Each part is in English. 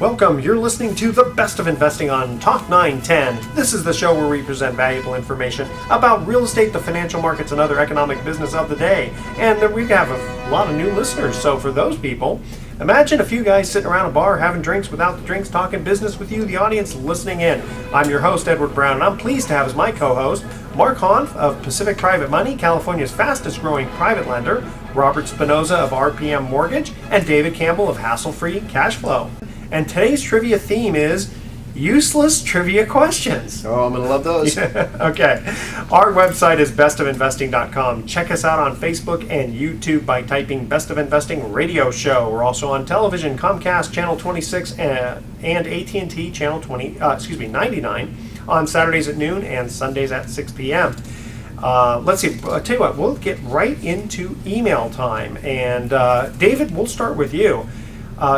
Welcome, you're listening to the best of investing on Talk 910. This is the show where we present valuable information about real estate, the financial markets, and other economic business of the day. And we have a lot of new listeners, so for those people, imagine a few guys sitting around a bar having drinks without the drinks, talking business with you, the audience listening in. I'm your host, Edward Brown, and I'm pleased to have as my co-host Mark Hanf of Pacific Private Money, California's fastest growing private lender, Robert Spinoza of RPM Mortgage, and David Campbell of Hassle-Free Cash Flow. And today's trivia theme is useless trivia questions. Oh, I'm going to love those. Okay. Our website is bestofinvesting.com. Check us out on Facebook and YouTube by typing Best of Investing Radio Show. We're also on television, Comcast Channel 26 and AT&T Channel 99 on Saturdays at noon and Sundays at 6 p.m. Let's see. I'll tell you what, we'll get right into email time. And David, we'll start with you.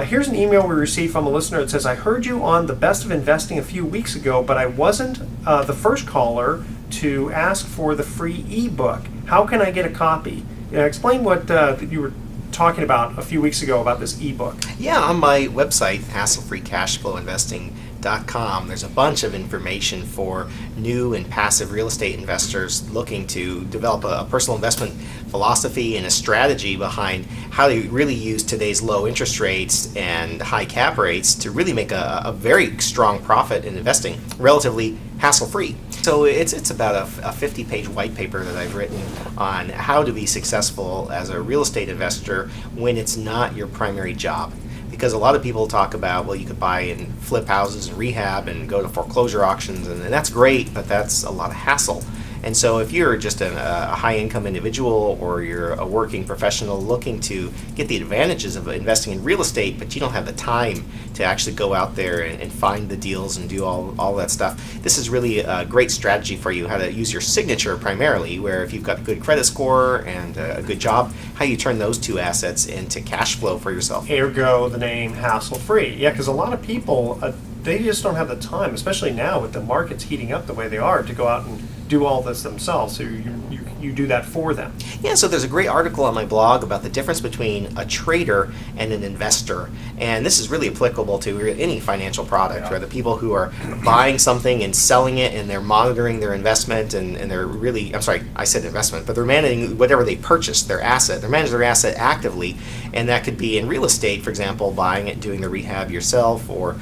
Here's an email we received from a listener that says, I heard you on the Best of Investing a few weeks ago, but I wasn't the first caller to ask for the free ebook. How can I get a copy? Explain what you were talking about a few weeks ago about this ebook. Yeah, on my website, hassle-free-cashflow-investing.com, there's a bunch of information for new and passive real estate investors looking to develop a personal investment philosophy and a strategy behind how to really use today's low interest rates and high cap rates to really make a very strong profit in investing, relatively hassle-free. So it's about a 50-page white paper that I've written on how to be successful as a real estate investor when it's not your primary job. Because a lot of people talk about, well, you could buy and flip houses and rehab and go to foreclosure auctions, and that's great, but that's a lot of hassle. And so if you're just a high-income individual or you're a working professional looking to get the advantages of investing in real estate, but you don't have the time to actually go out there and find the deals and do all that stuff, this is really a great strategy for you, how to use your signature primarily, where if you've got a good credit score and a good job, how you turn those two assets into cash flow for yourself. Ergo, the name hassle-free. Yeah, because a lot of people, they just don't have the time, especially now with the markets heating up the way they are, to go out and do all this themselves. So you do that for them. Yeah, so there's a great article on my blog about the difference between a trader and an investor. And this is really applicable to any financial product, where the people who are buying something and selling it and they're monitoring their investment and they're really, I'm sorry, I said investment, but they're managing whatever they purchased, their asset. They're managing their asset actively. And that could be in real estate, for example, buying it, doing the rehab yourself, or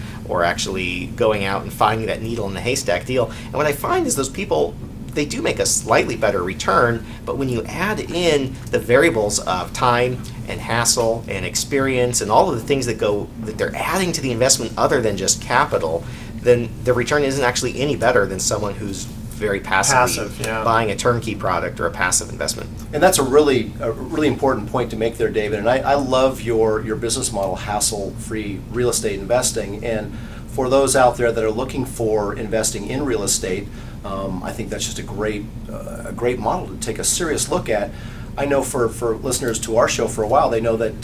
actually going out and finding that needle in the haystack deal. And what I find is those people, they do make a slightly better return, but when you add in the variables of time and hassle and experience and all of the things that they're adding to the investment other than just capital, then the return isn't actually any better than someone who's very passively buying a turnkey product or a passive investment. And that's a really important point to make there, David. And I love your business model, hassle-free real estate investing. And for those out there that are looking for investing in real estate, I think that's just a great model to take a serious look at. I know for listeners to our show for a while, they know that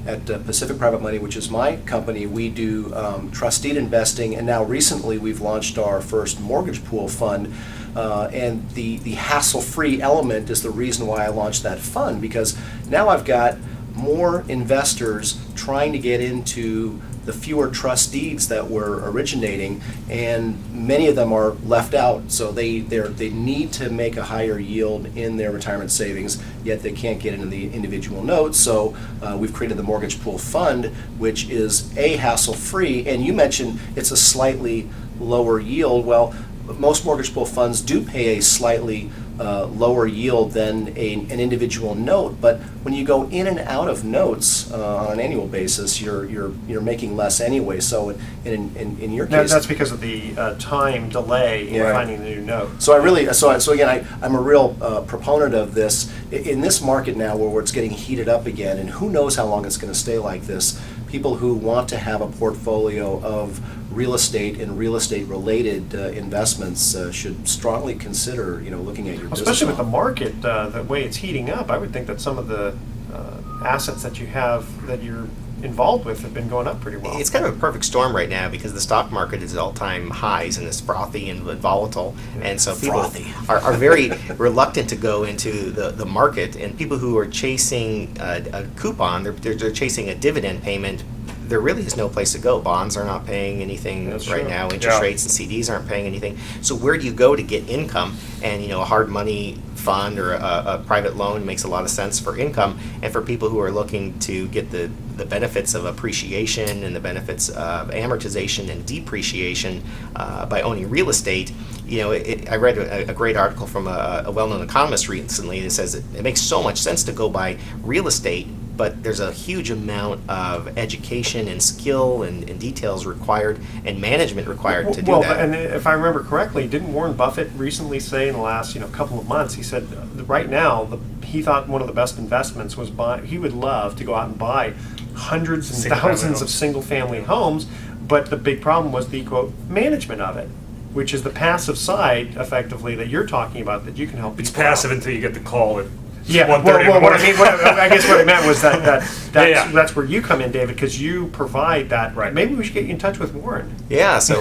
at Pacific Private Money, which is my company, we do trust deed investing, and now recently we've launched our first mortgage pool fund. And the hassle-free element is the reason why I launched that fund, because now I've got more investors trying to get into the fewer trust deeds that we're originating, and many of them are left out. So they need to make a higher yield in their retirement savings, yet they can't get into the individual notes. So we've created the mortgage pool fund, which is hassle-free. And you mentioned it's a slightly lower yield. Well, most mortgage pool funds do pay a slightly lower yield than an individual note, but when you go in and out of notes on an annual basis, you're making less anyway. So in your case, that's because of the time delay in finding the new note. So I'm a real proponent of this in this market now, where it's getting heated up again, and who knows how long it's going to stay like this. People who want to have a portfolio of real estate and real estate related investments should strongly consider looking at your business. Especially with the market the way it's heating up, I would think that some of the assets that you have that you're involved with have been going up pretty well. It's kind of a perfect storm right now because the stock market is at all-time highs and it's frothy and volatile, and so people are very reluctant to go into the market, and people who are chasing a coupon, they're chasing a dividend payment there really is no place to go. Bonds are not paying anything That's right true. now. Interest Yeah. rates and CDs aren't paying anything. So where do you go to get income? And a hard money fund or a private loan makes a lot of sense for income. And for people who are looking to get the benefits of appreciation and the benefits of amortization and depreciation by owning real estate, I read a great article from a well-known economist recently that says it makes so much sense to go buy real estate, but there's a huge amount of education and skill and details required and management required to do Well, that. and if I remember correctly, didn't Warren Buffett recently say in the last couple of months, he said right now he thought one of the best investments was he would love to go out and buy hundreds and Single-family thousands of homes. single-family homes, but the big problem was the quote management of it, which is the passive side, effectively, that you're talking about, that you can help It's people out. passive until you get the call at Yeah, 1:30 in the well, what I morning. mean, I guess what I meant was Yeah. that's where you come in, David, because you provide that. Right. Maybe we should get you in touch with Warren. Yeah, so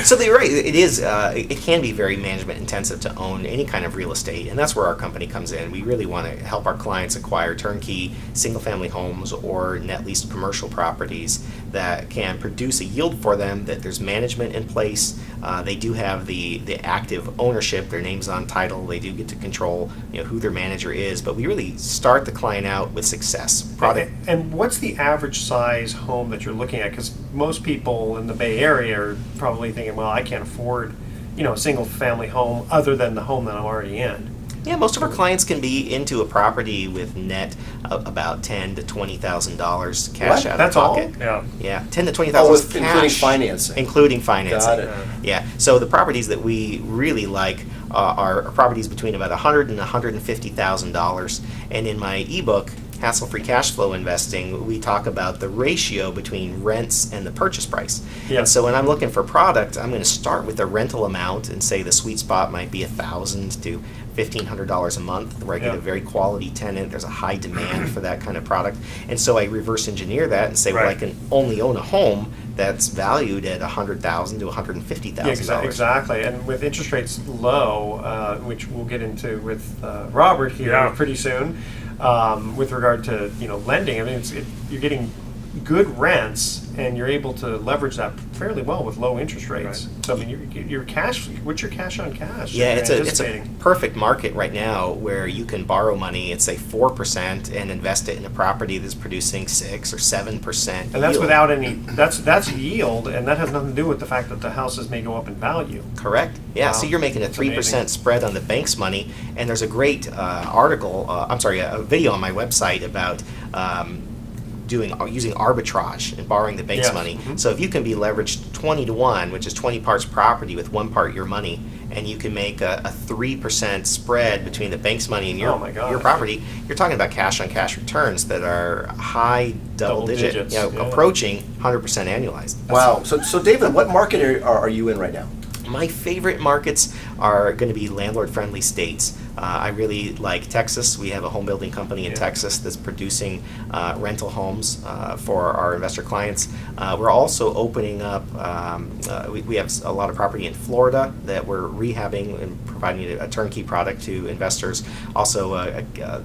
so you're right. It is. It can be very management intensive to own any kind of real estate, and that's where our company comes in. We really want to help our clients acquire turnkey single-family homes or net leased commercial properties that can produce a yield for them. That there's management in place. They do have the active ownership. Their name's on title. They do get to control who their manager is. But we really start the client out with success. Product. And what's the average size home that you're looking at? Because most people in the Bay Area are probably thinking, well, I can't afford, a single-family home other than the home that I'm already in. Yeah, most of our clients can be into a property with net about $10,000 to $20,000 cash What? out That's of all? pocket. Yeah. Yeah, $10,000 to $20,000 cash, including financing. including financing. Got it. Yeah, so the properties that we really like are properties between about $100,000 and $150,000. And in my ebook, Hassle-Free Cash Flow Investing, we talk about the ratio between rents and the purchase price. Yeah. And so when I'm looking for product, I'm going to start with the rental amount and say the sweet spot might be $1,000 to $1,500 a month, where I get Yeah. a very quality tenant. There's a high demand for that kind of product. And so I reverse engineer that and say, well, I Right. can only own a home that's valued at $100,000 to $150,000. Exactly. And with interest rates low, which we'll get into with Robert here Yeah. pretty soon, with regard to lending. I mean, you're getting good rents, and you're able to leverage that fairly well with low interest rates. Right. So I mean, your cash. What's your cash on cash? Yeah, that it's you're a anticipating? perfect market right now where you can borrow money at say 4% and invest it in a property that's producing 6 or 7%. And that's yield. without any. That's yield, and that has nothing to do with the fact that the houses may go up in value. Correct. Yeah. Wow. So you're making a That's 3% amazing. spread on the bank's money, and there's a great a video on my website about using arbitrage and borrowing the bank's Yes. money. Mhm. So if you can be leveraged 20 to 1, which is 20 parts property with 1 part your money, and you can make a 3% spread between the bank's money and Oh my gosh. your property, you're talking about cash on cash returns that are high double digit, digits, yeah. approaching 100% annualized. Wow. So David, what market are you in right now? My favorite markets are going to be landlord-friendly states. I really like Texas. We have a home building company in Yeah. Texas that's producing rental homes for our investor clients. We're also opening up, we have a lot of property in Florida that we're rehabbing and providing a turnkey product to investors. Also,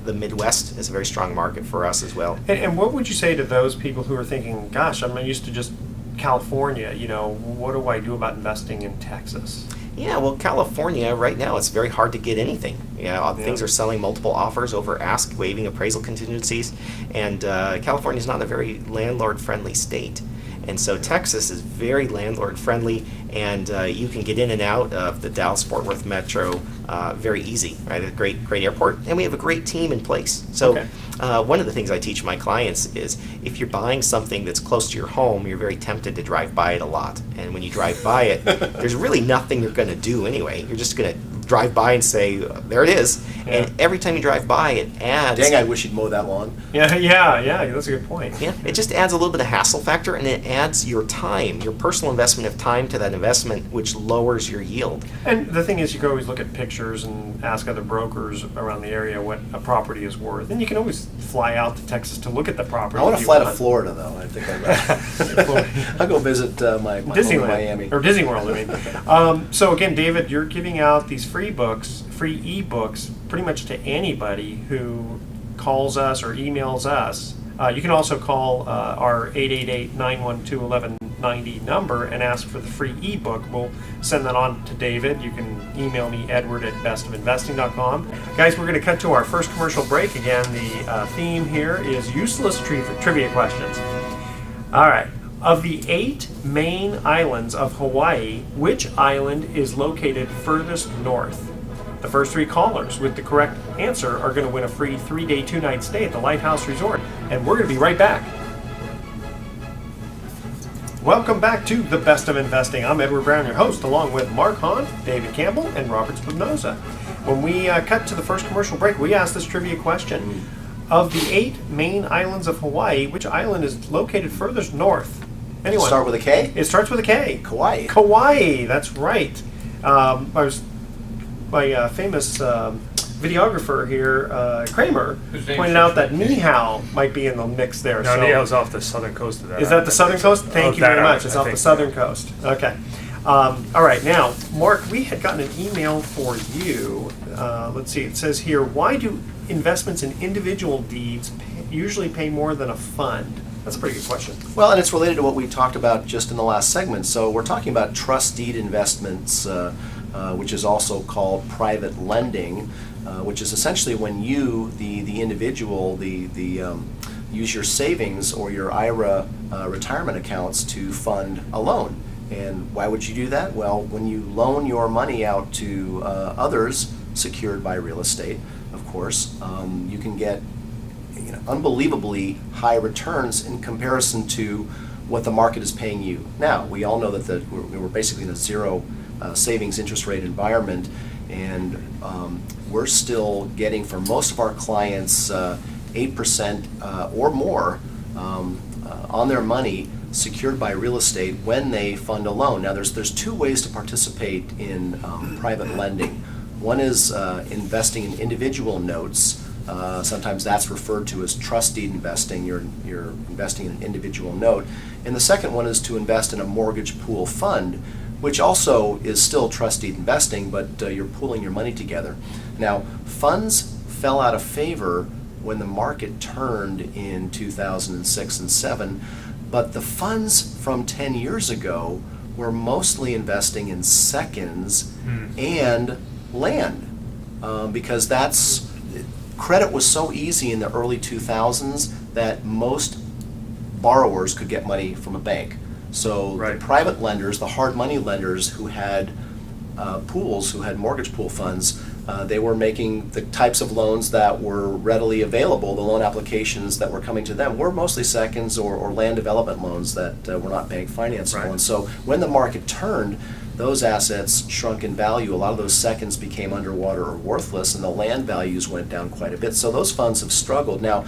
the Midwest is a very strong market for us as well. And what would you say to those people who are thinking, "Gosh, I'm used to just California. What do I do about investing in Texas?" Yeah, well, California right now it's very hard to get anything. Things are selling multiple offers over ask, waiving appraisal contingencies, and California is not a very landlord-friendly state. And so Texas is very landlord-friendly, and you can get in and out of the Dallas-Fort Worth metro very easy. Right, a great airport, and we have a great team in place. So. Okay. One of the things I teach my clients is if you're buying something that's close to your home, you're very tempted to drive by it a lot. And when you drive by it, there's really nothing you're going to do anyway. You're just going to drive by and say, there it is. Yeah. And every time you drive by, it adds. Dang, I wish you'd mow that lawn. Yeah, that's a good point. Yeah, it just adds a little bit of hassle factor, and it adds your time, your personal investment of time to that investment, which lowers your yield. And the thing is, you can always look at pictures and ask other brokers around the area what a property is worth. And you can always fly out to Texas to look at the property. I want if to you fly to Florida, though. I think I'll go visit my home in Disneyland, Miami. or Disney World, I mean. So again, David, you're giving out these free e-books, pretty much to anybody who calls us or emails us You can also call our 888-912-1190 number and ask for the free ebook. We'll send that on to David. You can email me, edward@bestofinvesting.com. Guys, we're going to cut to our first commercial break. Again, the theme here is useless trivia questions. All right. Of the 8 main islands of Hawaii, which island is located furthest north? The first 3 callers with the correct answer are going to win a free 3-day, 2-night stay at the Lighthouse Resort. And we're going to be right back. Welcome back to The Best of Investing. I'm Edward Brown, your host, along with Mark Hahn, David Campbell, and Robert Spinoza. When we cut to the first commercial break, we asked this trivia question. Of the 8 main islands of Hawaii, which island is located furthest north? Anyone? Start with a K? It starts with a K. Kauai. Kauai, that's right. My famous videographer here, Kramer, His name's pointed out that Richard. Nihao might be in the mix there. No, so Niho's off the southern coast of that. is that the southern coast? Thank you very much. It's off the southern coast. Okay. All right. Now, Mark, we had gotten an email for you. Let's see. It says here, why do investments in individual deeds usually pay more than a fund? That's a pretty good question. Well, and it's related to what we talked about just in the last segment. So we're talking about trust deed investments, which is also called private lending, which is essentially when you, the individual, use your savings or your IRA retirement accounts to fund a loan. And why would you do that? Well, when you loan your money out to others, secured by real estate, of course, you can get unbelievably high returns in comparison to what the market is paying you. Now, we all know that we're basically in a zero savings interest rate environment, and we're still getting for most of our clients 8% or more on their money secured by real estate when they fund a loan. Now, there's 2 ways to participate in private lending. One is investing in individual notes. Sometimes that's referred to as trust deed investing. You're investing in an individual note. And the second one is to invest in a mortgage pool fund, which also is still trust deed investing, but you're pooling your money together. Now, funds fell out of favor when the market turned in 2006 and 7, but the funds from 10 years ago were mostly investing in seconds and land, because credit was so easy in the early 2000s that most borrowers could get money from a bank. So Right. the private lenders, the hard money lenders who had pools, who had mortgage pool funds, they were making the types of loans that were readily available. The loan applications that were coming to them were mostly seconds or land development loans that were not bank financed Right. loans. So when the market turned, those assets shrunk in value. A lot of those seconds became underwater or worthless, and the land values went down quite a bit. So those funds have struggled. Now,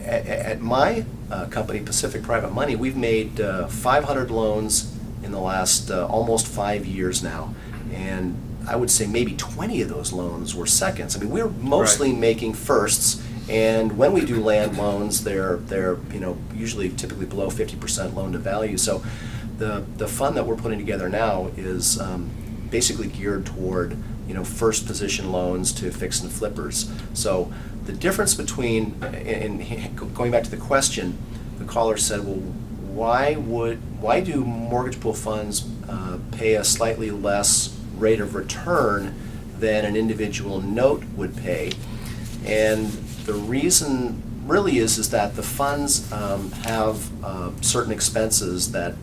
at my company, Pacific Private Money, we've made 500 loans in the last almost 5 years now, and I would say maybe 20 of those loans were seconds. I mean, we're mostly making firsts, and when we do land loans, they're usually typically below 50% loan to value. So the fund that we're putting together now is basically geared toward first position loans to fix and flippers. So the difference between, and going back to the question, the caller said, well, why do mortgage pool funds pay a slightly less rate of return than an individual note would pay? And the reason really is that the funds have certain expenses that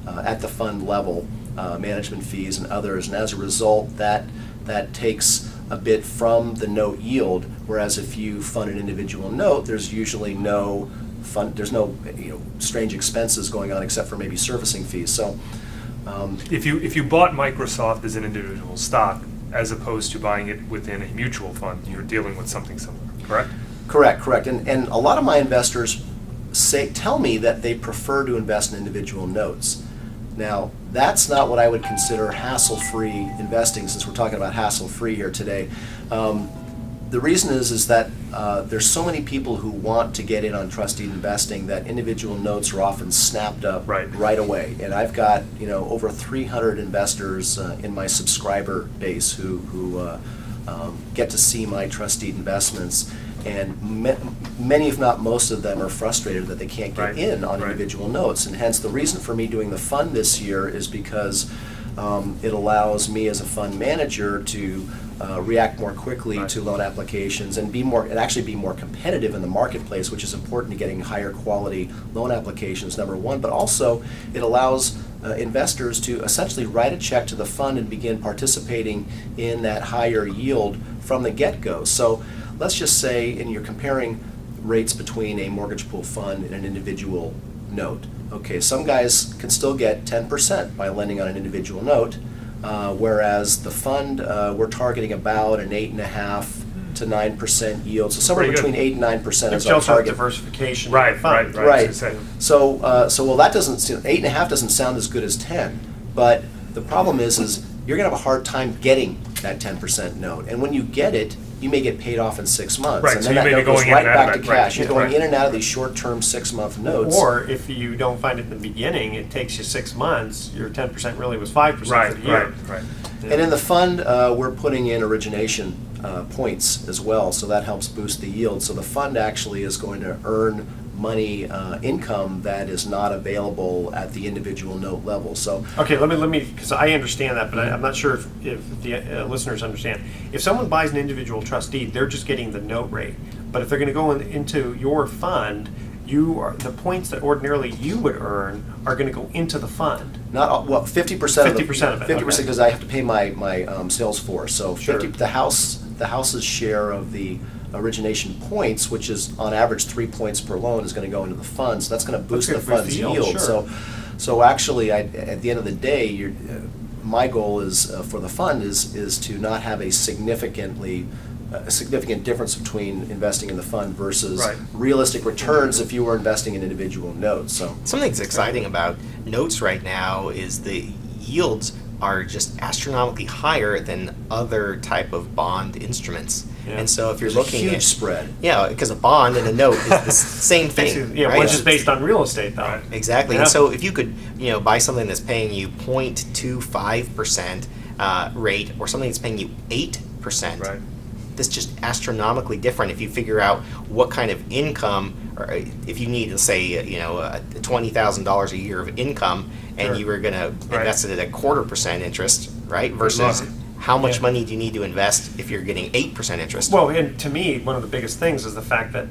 at the fund level, management fees and others, and as a result, that takes a bit from the note yield. Whereas if you fund an individual note, there's usually no strange expenses going on except for maybe servicing fees. So If you bought Microsoft as an individual stock, as opposed to buying it within a mutual fund, you're dealing with something similar, correct? Correct. And a lot of my investors tell me that they prefer to invest in individual notes. Now, that's not what I would consider hassle-free investing, since we're talking about hassle-free here today. The reason is that there's so many people who want to get in on trust deed investing that individual notes are often snapped up right away. And I've got over 300 investors in my subscriber base who get to see my trust deed investments. and many, if not most of them, are frustrated that they can't get Right. in on Right. individual notes. And hence, the reason for me doing the fund this year is because it allows me as a fund manager to react more quickly Right. to loan applications and actually be more competitive in the marketplace, which is important to getting higher quality loan applications, number one. But also, it allows investors to essentially write a check to the fund and begin participating in that higher yield from the get-go. So let's just say, and you're comparing rates between a mortgage pool fund and an individual note. Okay, some guys can still get 10% by lending on an individual note, whereas the fund, we're targeting about an 8.5 to 9% yield. So somewhere Pretty good. between 8 and 9% But is you our also have target. diversification. Right, in the fund. right. Right. I was gonna say. So well, that doesn't 8.5 doesn't sound as good as 10, but the problem is you're gonna have a hard time getting that 10% note, and when you get it, you may get paid off in 6 months, Right, and so then you that may be note goes going in right and out back of to it, right. cash. You're going Right. in and out of these short-term 6-month notes. Or if you don't find it in the beginning, it takes you 6 months, your 10% really was 5% Right, for the year. right. And in the fund, we're putting in origination points as well, so that helps boost the yield. So the fund actually is going to earn money, income that is not available at the individual note level. So Okay, let me, because I understand that, but I'm not sure if the listeners understand. If someone buys an individual trust deed, they're just getting the note rate. But if they're going to go into your fund, the points that ordinarily you would earn are going to go into the fund. not all, well, 50% of 50% of it, 50% okay. because I have to pay my sales force. So Sure. 50 the house's share of the origination points, which is on average 3 points per loan, is going to go into the fund. So that's going to boost the That's gonna boost fund's the yield, yield. sure. So actually, at the end of the day, my goal is for the fund is to not have a significant difference between investing in the fund versus Right. realistic returns if you were investing in individual notes. So Something that's exciting about notes right now is the yields are just astronomically higher than other type of bond instruments. Yeah. And so if you're there's a looking huge at spread. yeah, because a bond and a note is the same thing. Yeah, right? one's just based on real estate, though. Right. Exactly. Yeah. And so if you could, buy something that's paying you 0.25% rate or something that's paying you 8%, Right. that's just astronomically different if you figure out what kind of income, or if you need, let's say, $20,000 a year of income, and Sure. you were going to Right. invest it at 0.25% interest, right? Versus luck. how much Yeah. money do you need to invest if you're getting 8% interest? Well, and to me, one of the biggest things is the fact that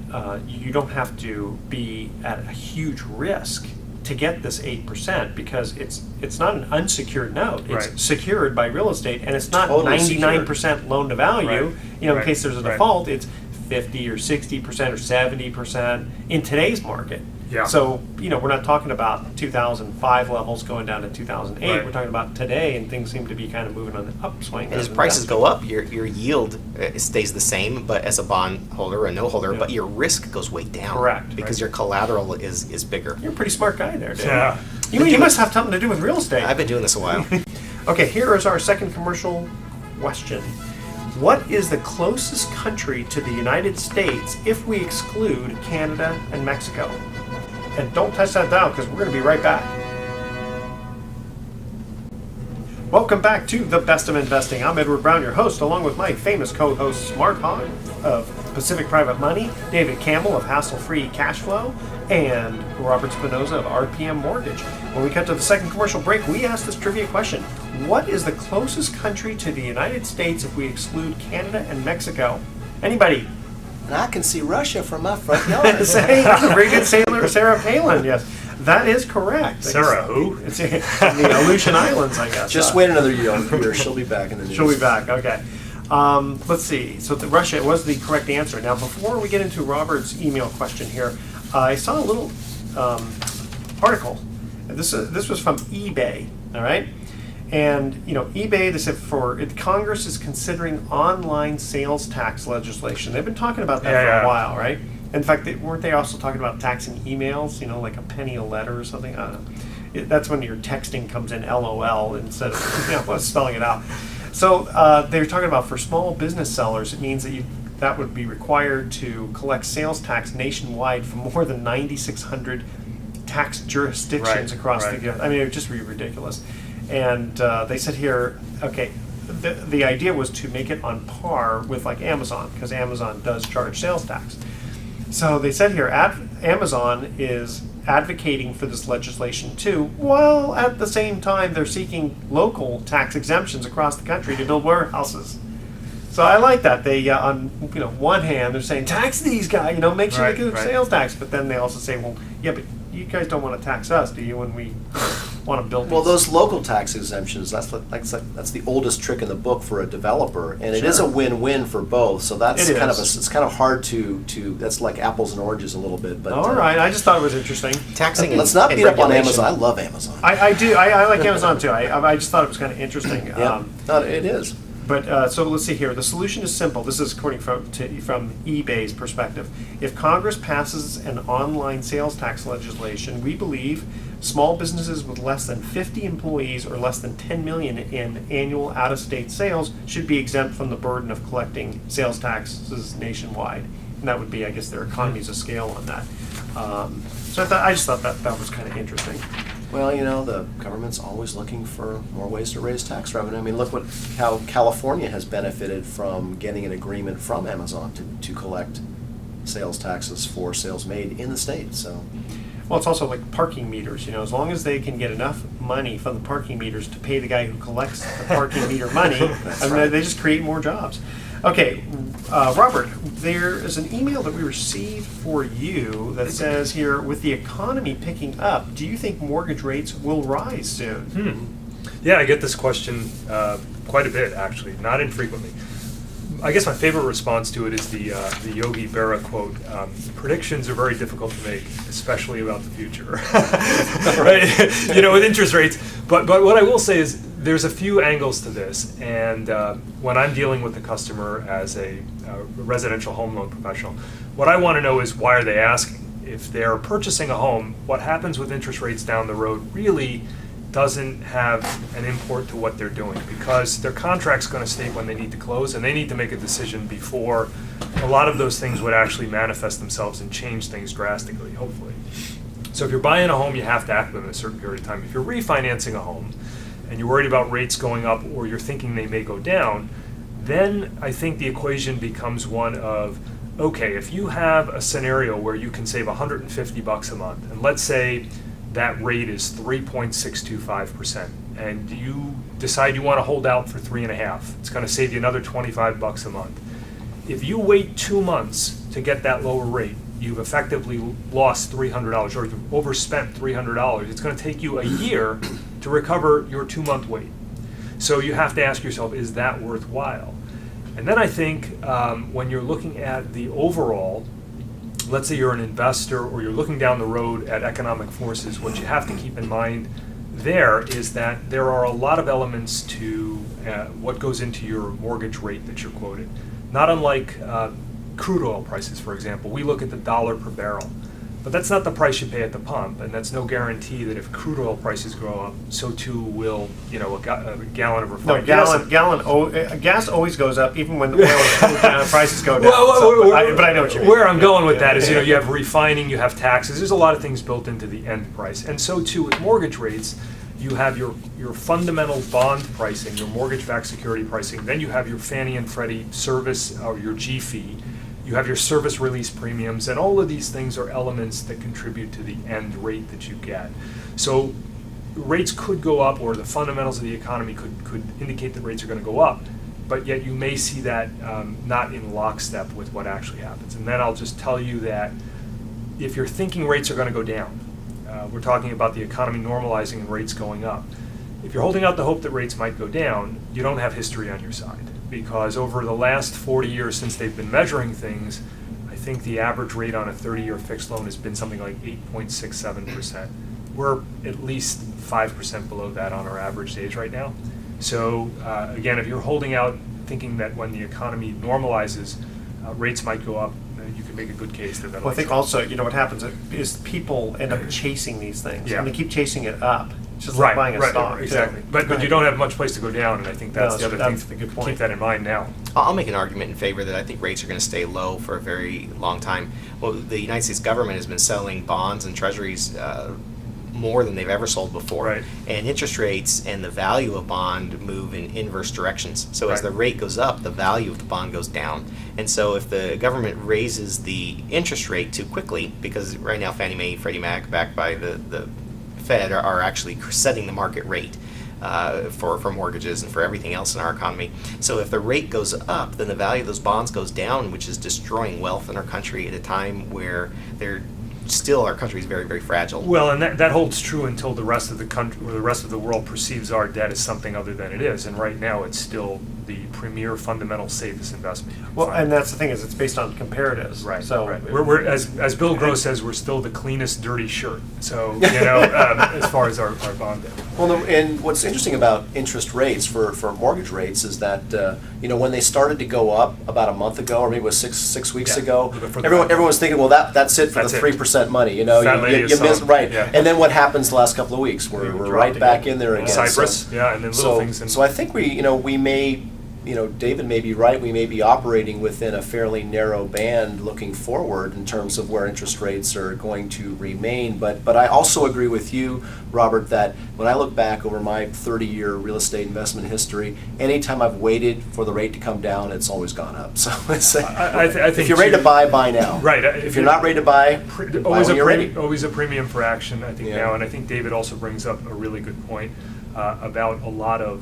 you don't have to be at a huge risk to get this 8% because it's not an unsecured note. It's Right. secured by real estate, and it's not Totally 99% loan to value. Right. In Right. case there's a Right. default, it's 50 or 60% or 70% in today's market. Yeah. So, we're not talking about 2005 levels going down to 2008. Right. We're talking about today, and things seem to be kind of moving on the upswing. And as prices go up, your yield stays the same, but as a bond holder or a note holder, Yeah. but your risk goes way down. Correct. Because Right. your collateral is bigger. You're a pretty smart guy there, Dave. Yeah. You must have something to do with real estate. I've been doing this a while. Okay, here is our second commercial question. What is the closest country to the United States if we exclude Canada and Mexico? And don't touch that down because we're going to be right back. Welcome back to The Best of Investing. I'm Edward Brown, your host, along with my famous co-host, Smart Hog of Pacific Private Money, David Campbell of Hassle Free Cash Flow, and Robert Spinoza of RPM Mortgage. When we cut to the second commercial break, we asked this trivia question. What is the closest country to the United States if we exclude Canada and Mexico? Anybody? And I can see Russia from my front yard. That's a very good sailor, Sarah Palin. Yes, that is correct. I Sarah guess who? It's in the Aleutian Islands, I guess. Just wait another year. She'll be back in the news. She'll be back. Okay. Let's see. So Russia was the correct answer. Now, before we get into Robert's email question here, I saw a little article. This was from eBay. All right. And eBay, they said Congress is considering online sales tax legislation. They've been talking about that for Yeah. a while, right? In fact, weren't they also talking about taxing emails? Like a penny a letter or something. I don't know. That's when your texting comes in LOL instead of spelling it out. So they're talking about for small business sellers, it means that would be required to collect sales tax nationwide from more than 9,600 tax jurisdictions Right, across right. the. I mean, it would just be ridiculous. And they said here, okay, the idea was to make it on par with like Amazon, because Amazon does charge sales tax. So they said here, Amazon is advocating for this legislation too, while at the same time they're seeking local tax exemptions across the country to build warehouses. So I like that. They, on one hand, they're saying tax these guys, make sure they give sales tax, but then they also say, well, yeah, but you guys don't want to tax us, do you? When we want to build. Well, these. those local tax exemptions, that's the oldest trick in the book for a developer, and it is a win-win for both. So that's It kind is. it's kind of hard to that's like apples and oranges a little bit. But All right, I just thought it was interesting. Taxing let's not and beat up on regulation. Amazon. I love Amazon. I do. I like Amazon too. I just thought it was kind of interesting. Yeah, no, it is. But so let's see here. The solution is simple. This is according from eBay's perspective. If Congress passes an online sales tax legislation, we believe small businesses with less than 50 employees or less than 10 million in annual out-of-state sales should be exempt from the burden of collecting sales taxes nationwide. And that would be, I guess, their economies of scale on that. So I just thought that was kind of interesting. Well, the government's always looking for more ways to raise tax revenue. I mean, look how California has benefited from getting an agreement from Amazon to collect sales taxes for sales made in the state. So, Well, it's also like parking meters, as long as they can get enough money from the parking meters to pay the guy who collects the parking meter money, they just create more jobs. Okay, Robert, there is an email that we received for you that says here, with the economy picking up, do you think mortgage rates will rise soon? Yeah, I get this question quite a bit, actually, not infrequently. I guess my favorite response to it is the Yogi Berra quote, predictions are very difficult to make, especially about the future, right? With interest rates. But what I will say is there's a few angles to this, and when I'm dealing with the customer as a residential home loan professional, what I want to know is, why are they asking? If they're purchasing a home, what happens with interest rates down the road really doesn't have an import to what they're doing, because their contract's going to state when they need to close, and they need to make a decision before a lot of those things would actually manifest themselves and change things drastically, hopefully. So if you're buying a home, you have to act within a certain period of time. If you're refinancing a home and you're worried about rates going up, or you're thinking they may go down, then I think the equation becomes one of, okay, if you have a scenario where you can save $150 a month, and let's say that rate is 3.625%, and you decide you want to hold out for 3.5, it's going to save you another $25 a month. If you wait 2 months to get that lower rate, you've effectively lost $300, or you've overspent $300. It's going to take you a year to recover your 2-month wait. So you have to ask yourself, is that worthwhile? And then I think when you're looking at the overall, let's say you're an investor or you're looking down the road at economic forces, what you have to keep in mind there is that there are a lot of elements to what goes into your mortgage rate that you're quoted. Not unlike crude oil prices, for example. We look at the dollar per barrel, but that's not the price you pay at the pump, and that's no guarantee that if crude oil prices go up, so too will a gallon of refined Gas always goes up, even when the oil prices go down. But I know what you mean. Where I'm going with that is, you have refining, you have taxes. There's a lot of things built into the end price, and so too with mortgage rates. You have your fundamental bond pricing, your mortgage-backed security pricing. Then you have your Fannie and Freddie service, or your G fee. You have your service release premiums, and all of these things are elements that contribute to the end rate that you get. So rates could go up, or the fundamentals of the economy could indicate that rates are going to go up, but yet you may see that not in lockstep with what actually happens. And then I'll just tell you that if you're thinking rates are going to go down, we're talking about the economy normalizing and rates going up. If you're holding out the hope that rates might go down, you don't have history on your side, because over the last 40 years since they've been measuring things, I think the average rate on a 30-year fixed loan has been something like 8.67%. We're at least 5% below that on our average stage right now. So again, if you're holding out thinking that when the economy normalizes, rates might go up, you can make a good case that that'll. Well, I think also, what happens is people end up chasing these things, Yeah. and they keep chasing it up. It's just like buying a stock. Exactly. too. But you don't have much place to go down, and I think that's the other that's thing. the good point. Keep that in mind now. I'll make an argument in favor that I think rates are going to stay low for a very long time. Well, the United States government has been selling bonds and treasuries more than they've ever sold before. Right. And interest rates and the value of bond move in inverse directions. So as Right. the rate goes up, the value of the bond goes down. And so if the government raises the interest rate too quickly, because right now Fannie Mae, Freddie Mac, backed by the Fed, are actually setting the market rate for mortgages and for everything else in our economy. So if the rate goes up, then the value of those bonds goes down, which is destroying wealth in our country at a time where our country is very, very fragile. Well, and that holds true until the rest of the country or the rest of the world perceives our debt as something other than it is. And right now, it's still the premier, fundamental, safest investment. you can Well, find. and that's the thing, is it's based on comparatives. Right. So right. We're as Bill Gross says, we're still the cleanest dirty shirt. So as far as our bond debt. Well, and what's interesting about interest rates for mortgage rates is that when they started to go up about a month ago, or maybe it was six weeks Yeah. ago, Before the everyone was thinking, well, that's it for That's the it. 3% money. Fat lady You is miss on. right, Yeah. and then what happens the last couple of weeks? We're dropped right back again. in there again. Cyprus, So- and then little things. So I think we may, David may be right. We may be operating within a fairly narrow band looking forward in terms of where interest rates are going to remain. But I also agree with you, Robert, that when I look back over my 30-year real estate investment history, anytime I've waited for the rate to come down, it's always gone up. So I think if you're ready to buy now. Right. If you're not ready to buy, always when you're ready. always a premium for action, I think Yeah. now, and I think David also brings up a really good point about a lot of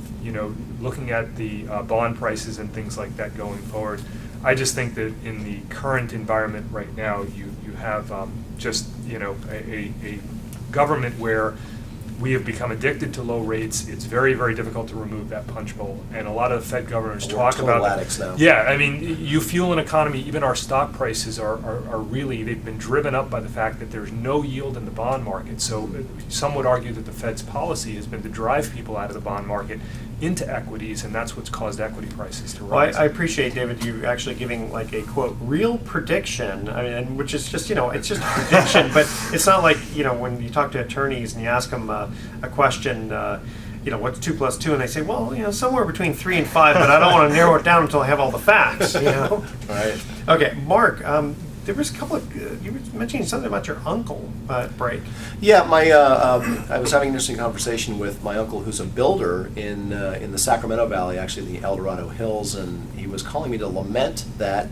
looking at the bond prices and things like that going forward. I just think that in the current environment right now, you have just a government where we have become addicted to low rates. It's very, very difficult to remove that punch bowl. And a lot of Fed governors We're talk total about addicts now. Yeah, I mean, you fuel an economy, even our stock prices are really, they've been driven up by the fact that there's no yield in the bond market. So some would argue that the Fed's policy has been to drive people out of the bond market into equities, and that's what's caused equity prices to Well, rise. I appreciate, David, you actually giving like a quote real prediction. I mean, and which is just it's just a prediction, but it's not like when you talk to attorneys and you ask them a question. What's 2 + 2, and they say, well, somewhere between 3 and 5, but I don't want to narrow it down until I have all the facts. Right. Okay, Mark. There was a couple of you were mentioning something about your uncle break. Yeah, I was having an interesting conversation with my uncle, who's a builder in the Sacramento Valley, actually the El Dorado Hills, and he was calling me to lament that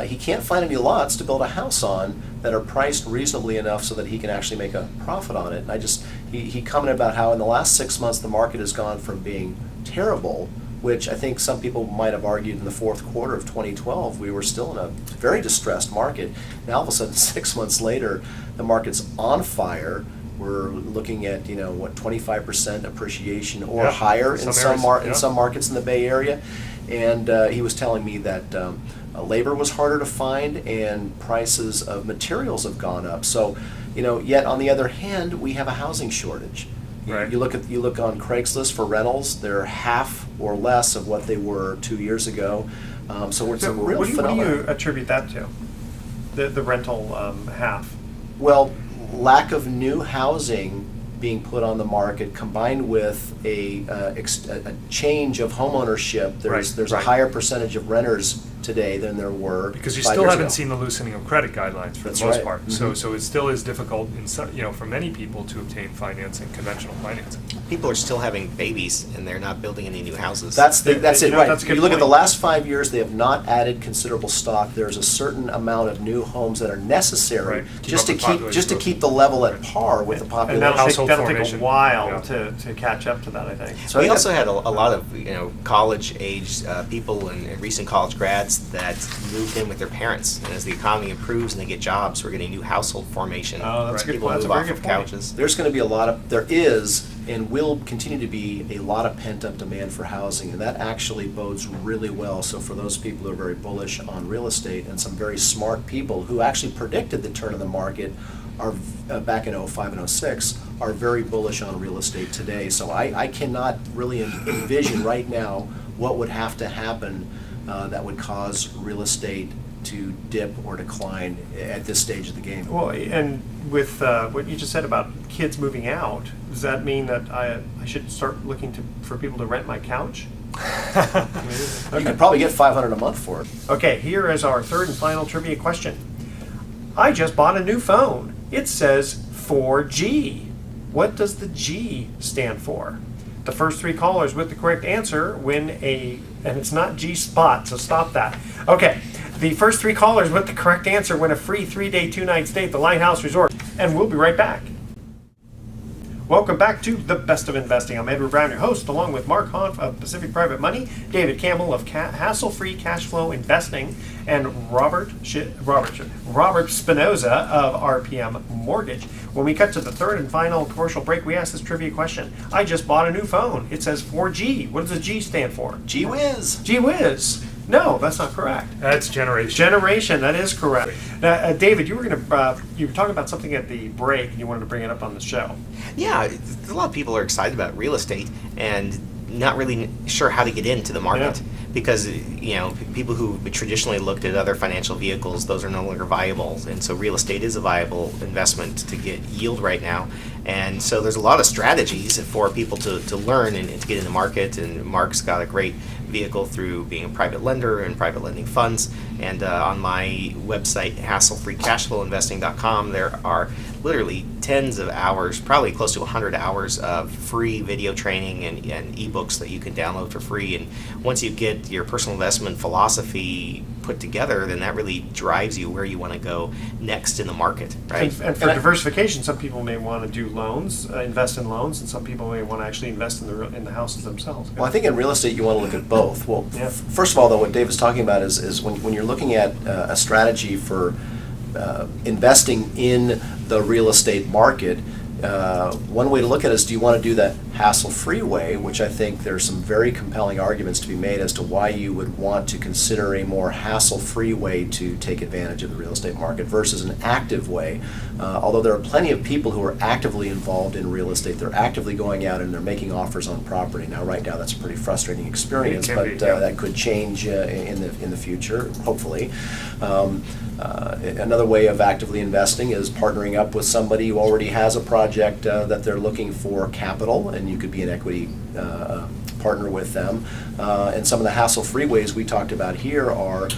he can't find any lots to build a house on that are priced reasonably enough so that he can actually make a profit on it. And he commented about how in the last 6 months the market has gone from being terrible, which I think some people might have argued in the fourth quarter of 2012, we were still in a very distressed market. Now all of a sudden, 6 months later, the market's on fire. We're looking at 25% appreciation or Yeah, higher in some areas, in yeah. some markets in the Bay Area. And he was telling me that labor was harder to find and prices of materials have gone up. So, yet on the other hand, we have a housing shortage. Right. You look on Craigslist for rentals; they're half or less of what they were 2 years ago. So it's a real What do phenomenon. you attribute that to? The rental half. Well, lack of new housing being put on the market, combined with a change of homeownership. There's Right, a right. higher percentage of renters today than there were Because you 5 still years haven't ago. seen the loosening of credit guidelines for That's the most right. part. Mhm. So it still is difficult for many people to obtain financing, conventional financing. People are still having babies and they're not building any new houses. That's it, right. That's a good You look at the point. last 5 years, they have not added considerable stock. There's a certain amount of new homes that are necessary Right. just Keep to up with keep population keep the level at par with the And population. Household that'll take a formation. while Yeah. to catch up to that, I think. So I We think also had a lot of college-aged people and recent college grads that moved in with their parents. And as the economy improves and they get jobs, we're getting new household formation. Oh, that's a good People point. That's a move very off good of point. couches. There's going to be there is and will continue to be a lot of pent-up demand for housing, and that actually bodes really well. So for those people who are very bullish on real estate, and some very smart people who actually predicted the turn of the market are back in 05 and 06, are very bullish on real estate today. So I cannot really envision right now what would have to happen that would cause real estate to dip or decline at this stage of the game. Well, and with what you just said about kids moving out, does that mean that I should start looking for people to rent my couch? You could probably get $500 a month for it. Okay, here is our third and final trivia question. I just bought a new phone. It says 4G. What does the G stand for? The first 3 callers with the correct answer win and it's not G-Spot, so stop that. Okay, the first 3 callers with the correct answer win a free 3-day, 2-night stay at the Lighthouse Resort, and we'll be right back. Welcome back to The Best of Investing. I'm Edward Brown, your host, along with Mark Hanf of Pacific Private Money, David Campbell of Hassle-Free Cash Flow Investing, and Robert Spinoza of RPM Mortgage. When we cut to the third and final commercial break, we ask this trivia question. I just bought a new phone. It says 4G. What does the G stand for? Gee whiz. Gee whiz. No, that's not correct. That's generation. Generation, that is correct. Now, David, you were talking about something at the break, and you wanted to bring it up on the show. Yeah, a lot of people are excited about real estate and not really sure how to get into the market. Yeah. Because people who traditionally looked at other financial vehicles, those are no longer viable, and so real estate is a viable investment to get yield right now. And so there's a lot of strategies for people to learn and to get in the market. And Mark's got a great vehicle through being a private lender and private lending funds. And on my website, hassle-free-cashflowinvesting.com, there are literally tens of hours, probably close to 100 hours of free video training and ebooks that you can download for free. And once you get your personal investment philosophy put together, then that really drives you where you want to go next in the market, right? And for diversification, some people may want to do loans, invest in loans, and some people may want to actually invest in the houses themselves. Well, I think in real estate you want to look at both. Well, Yeah. first of all, though, what Dave is talking about is when you're looking at a strategy for investing in the real estate market, one way to look at it is, do you want to do the hassle-free way, which I think there's some very compelling arguments to be made as to why you would want to consider a more hassle-free way to take advantage of the real estate market versus an active way. Although there are plenty of people who are actively involved in real estate, they're actively going out and they're making offers on property. Now, right now, that's a pretty frustrating experience, It can but be, yeah. that could change in the future, hopefully. Another way of actively investing is partnering up with somebody who already has a project that they're looking for capital, and you could be an equity partner with them. And some of the hassle-free ways we talked about here are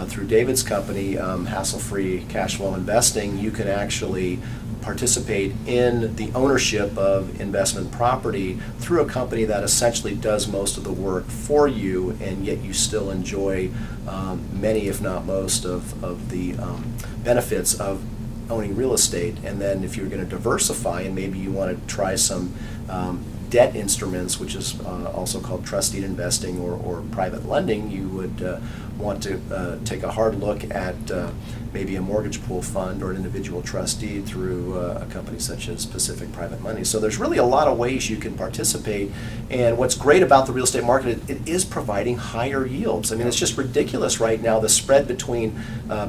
through David's company, Hassle-Free Cash Flow Investing. You can actually participate in the ownership of investment property through a company that essentially does most of the work for you, and yet you still enjoy many, if not most, of the benefits of owning real estate. And then if you're going to diversify and maybe you want to try some debt instruments, which is also called trust deed investing or private lending, you would want to take a hard look at maybe a mortgage pool fund or an individual trustee through a company such as Pacific Private Money. So there's really a lot of ways you can participate, and what's great about the real estate market, it is providing higher yields. I mean, it's just ridiculous right now, the spread between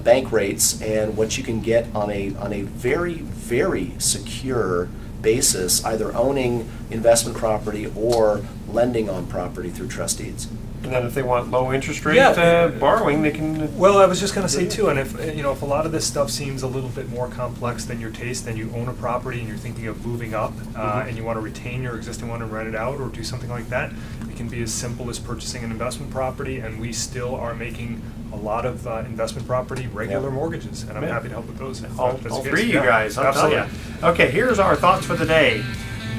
bank rates and what you can get on a very, very secure basis, either owning investment property or lending on property through trust deeds. And then if they want low interest rate Yeah. borrowing, they can. Well, I was just going to say too, and if a lot of this stuff seems a little bit more complex than your taste, then you own a property and you're thinking of moving up, and you want to retain your existing one and rent it out or do something like that, it can be as simple as purchasing an investment property, and we still are making a lot of investment property regular Yeah. mortgages, and I'm Yeah. happy to help with those. if All that's the three case. of you Yeah, guys, I'll tell you. absolutely. Okay, here's our thoughts for the day.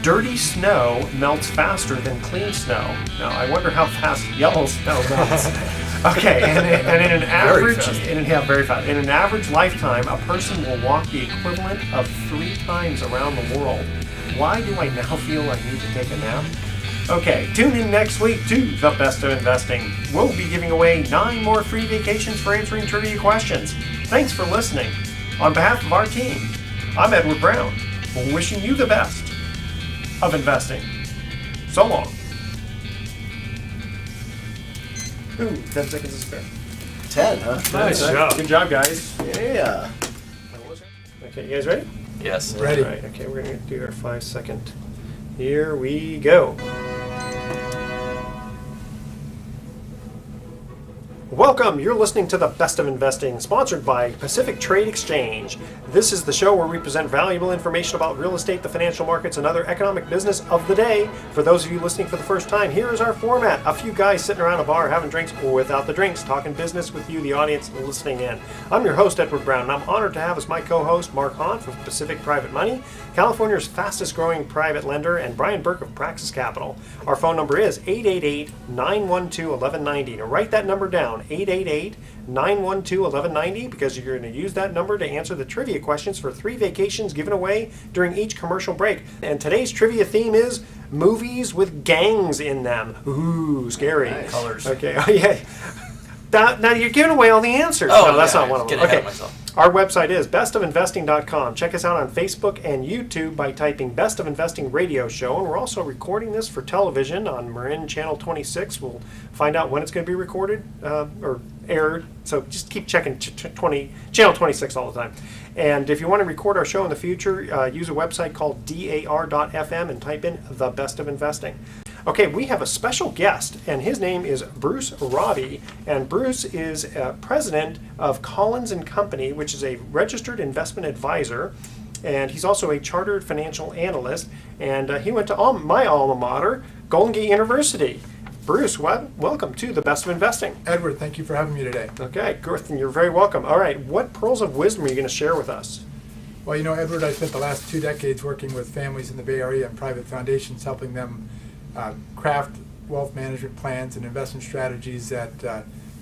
Dirty snow melts faster than clean snow. Now, I wonder how fast yellow snow melts. Okay, and in an average, fast. very fast. In an average lifetime, a person will walk the equivalent of 3 times around the world. Why do I now feel I need to take a nap? Okay, tune in next week to The Best of Investing. We'll be giving away 9 more free vacations for answering trivia questions. Thanks for listening. On behalf of our team, I'm Edward Brown, wishing you the best of investing. So long. Ooh, 10 seconds to spare. 10, huh? Nice job. Good job, guys. Yeah. Okay, you guys ready? Yes. Ready. All right, okay, we're going to do our 5-second. Here we go. Welcome. You're listening to the Best of Investing, sponsored by Pacific Trade Exchange. This is the show where we present valuable information about real estate, the financial markets, and other economic business of the day. For those of you listening for the first time, here is our format. A few guys sitting around a bar having drinks without the drinks, talking business with you, the audience, listening in. I'm your host, Edward Brown, and I'm honored to have as my co-host Mark Hahn from Pacific Private Money, California's fastest growing private lender, and Brian Burke of Praxis Capital. Our phone number is 888-912-1190. Now write that number down, 888-912-1190, because you're going to use that number to answer the trivia questions for 3 vacations given away during each commercial break. And today's trivia theme is movies with gangs in them. Ooh, scary. Nice. Colors. Okay, oh yeah. Now you're giving away all the answers. Oh, no, that's yeah, not one of them. getting ahead Okay. of myself. Our website is bestofinvesting.com. Check us out on Facebook and YouTube by typing Best of Investing Radio Show. And we're also recording this for television on Marin Channel 26. We'll find out when it's going to be recorded or aired. So just keep checking Channel 26 all the time. And if you want to record our show in the future, use a website called dar.fm and type in The Best of Investing. Okay, we have a special guest, and his name is Bruce Raabe, and Bruce is president of Collins & Company, which is a registered investment advisor, and he's also a chartered financial analyst, and he went to my alma mater, Golden Gate University. Bruce, welcome to The Best of Investing. Edward, thank you for having me today. Okay, Girth, you're very welcome. All right, what pearls of wisdom are you going to share with us? Well, you know, Edward, I spent the last 2 decades working with families in the Bay Area and private foundations, helping them craft wealth management plans and investment strategies that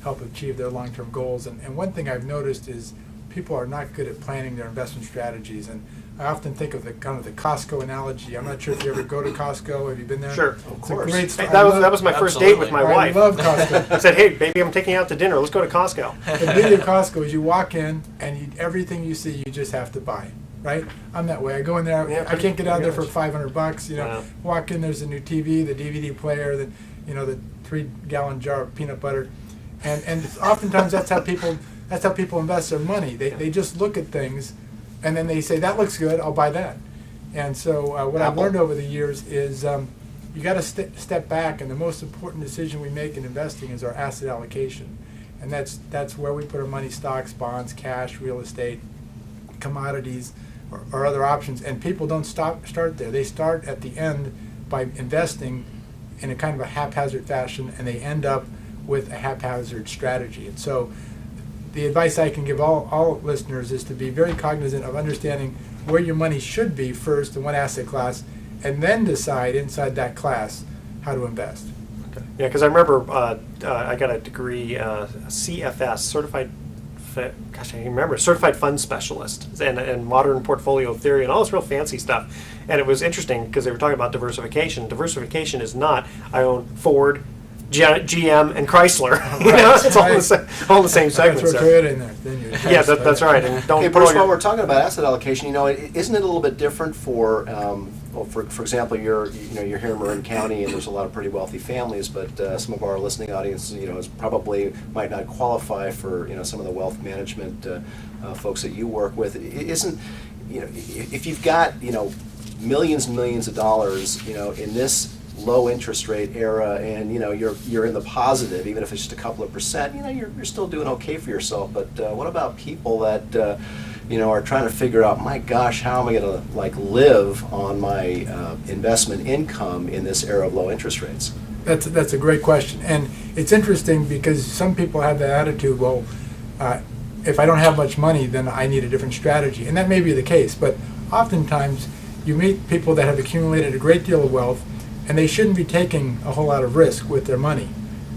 help achieve their long-term goals. And one thing I've noticed is people are not good at planning their investment strategies. And I often think of the Costco analogy. I'm not sure if you ever go to Costco. Have you been there? Sure. Of It's a course. great Hey, store. that was my first date with my wife. I love Costco. I said, hey, baby, I'm taking you out to dinner. Let's go to Costco. The beauty of Costco is you walk in and everything you see, you just have to buy. Right? I'm that way. I go in there. Yeah, I can't get out there for pretty $500. You know, Wow. walk in. There's a new TV, the DVD player, the 3-gallon jar of peanut butter, and oftentimes that's how people invest their money. They just look at things, and then they say that looks good. I'll buy that. And so what I've Apple. learned over the years is you got to step back, and the most important decision we make in investing is our asset allocation, and that's where we put our money: stocks, bonds, cash, real estate, commodities, or other options. And people don't start there. They start at the end by investing in a kind of a haphazard fashion, and they end up with a haphazard strategy. And so the advice I can give all listeners is to be very cognizant of understanding where your money should be first in what asset class, and then decide inside that class how to invest. Yeah, because I remember I got a degree, CFS, Certified Fund Specialist, and Modern Portfolio Theory, and all this real fancy stuff. And it was interesting because they were talking about diversification. Diversification is not, I own Ford, GM, and Chrysler. You know, it's all the same segments. Throw Toyota in there. Then you're Yeah, that's right. And don't Hey, put all Bruce, while your- we're talking about asset allocation, isn't it a little bit different for example, you're here in Marin County, and there's a lot of pretty wealthy families, but some of our listening audience, is probably might not qualify for some of the wealth management folks that you work with. Isn't if you've got millions and millions of dollars, in this low interest rate era, and you're in the positive, even if it's just a couple of percent, you're still doing okay for yourself. But what about people that are trying to figure out, my gosh, how am I going to live on my investment income in this era of low interest rates? That's a great question, and it's interesting because some people have that attitude. Well, if I don't have much money, then I need a different strategy, and that may be the case. But oftentimes, you meet people that have accumulated a great deal of wealth, and they shouldn't be taking a whole lot of risk with their money.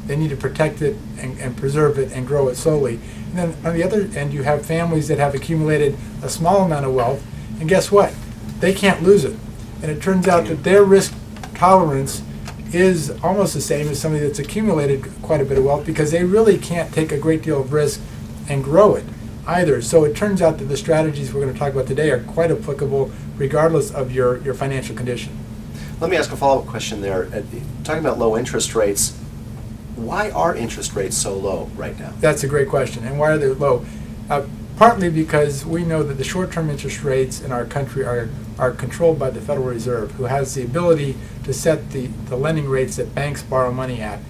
They need to protect it and preserve it and grow it slowly. And then on the other end, you have families that have accumulated a small amount of wealth, and guess what? They can't lose it. And it turns out that their risk tolerance is almost the same as somebody that's accumulated quite a bit of wealth, because they really can't take a great deal of risk and grow it either. So it turns out that the strategies we're going to talk about today are quite applicable regardless of your financial condition. Let me ask a follow-up question there. Talking about low interest rates, why are interest rates so low right now? That's a great question. And why are they low? Partly because we know that the short-term interest rates in our country are controlled by the Federal Reserve, who has the ability to set the lending rates that banks borrow money at.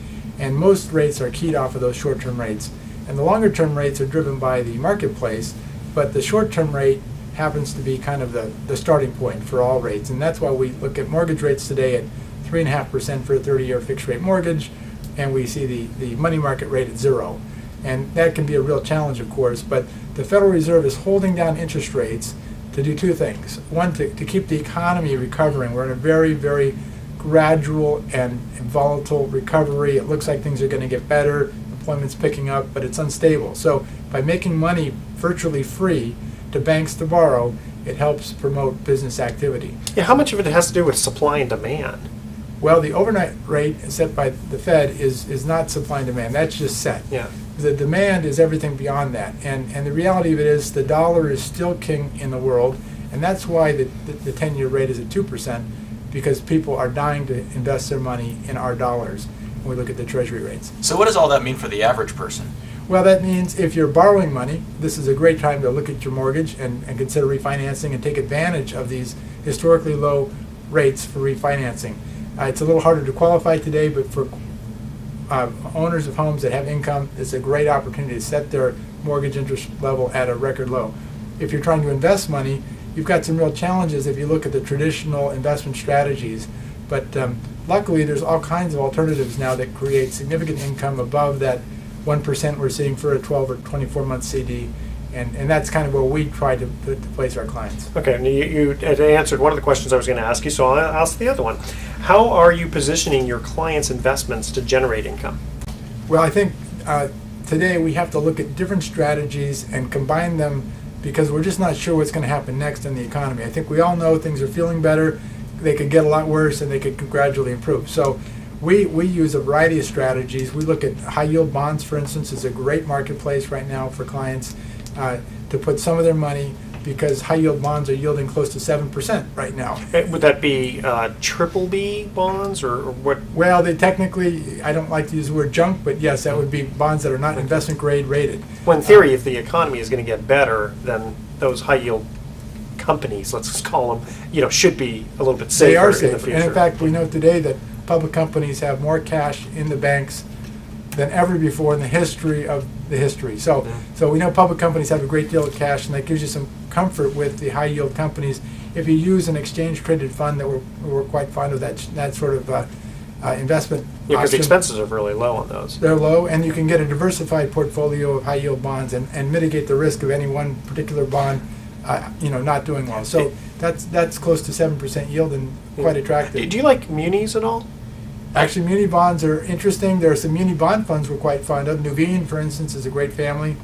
And most rates are keyed off of those short-term rates. And the longer-term rates are driven by the marketplace, but the short-term rate happens to be kind of the starting point for all rates. And that's why we look at mortgage rates today at 3.5% for a 30-year fixed-rate mortgage, and we see the money market rate at 0. And that can be a real challenge, of course, but the Federal Reserve is holding down interest rates to do two things. One, to keep the economy recovering. We're in a very, very gradual and volatile recovery. It looks like things are going to get better. Employment's picking up, but it's unstable. So by making money virtually free to banks to borrow, it helps promote business activity. Yeah, how much of it has to do with supply and demand? Well, the overnight rate set by the Fed is not supply and demand. That's just set. Yeah. The demand is everything beyond that. And the reality of it is the dollar is still king in the world, and that's why the 10-year rate is at 2%, because people are dying to invest their money in our dollars when we look at the Treasury rates. So what does all that mean for the average person? Well, that means if you're borrowing money, this is a great time to look at your mortgage and consider refinancing and take advantage of these historically low rates for refinancing. It's a little harder to qualify today, but for owners of homes that have income, it's a great opportunity to set their mortgage interest level at a record low. If you're trying to invest money, you've got some real challenges if you look at the traditional investment strategies. But luckily, there's all kinds of alternatives now that create significant income above that 1% we're seeing for a 12 or 24-month CD. And that's kind of where we try to place our clients. Okay, and you had answered one of the questions I was going to ask you, so I'll ask the other one. How are you positioning your clients' investments to generate income? Well, I think today we have to look at different strategies and combine them because we're just not sure what's going to happen next in the economy. I think we all know things are feeling better. They could get a lot worse, and they could gradually improve. So we use a variety of strategies. We look at high-yield bonds, for instance, is a great marketplace right now for clients to put some of their money, because high-yield bonds are yielding close to 7% right now. Would that be triple B bonds or what? Well, they technically, I don't like to use the word junk, but yes, that would be bonds that are not investment grade rated. Well, in theory, if the economy is going to get better, then those high-yield companies, let's just call them, should be a little bit safer They are in the safer. future. And in fact, we know today that public companies have more cash in the banks than ever before in the history of the history. So we know public companies have a great deal of cash, and that gives you some comfort with the high yield companies. If you use an exchange traded fund, that we're quite fond of that sort of investment because the option. expenses are really low on those. They're low, and you can get a diversified portfolio of high yield bonds and mitigate the risk of any one particular bond not doing well. So that's close to 7% yield and quite attractive. Do you like munis at all? Actually, muni bonds are interesting. There are some muni bond funds we're quite fond of. Nuveen, for instance, is a great family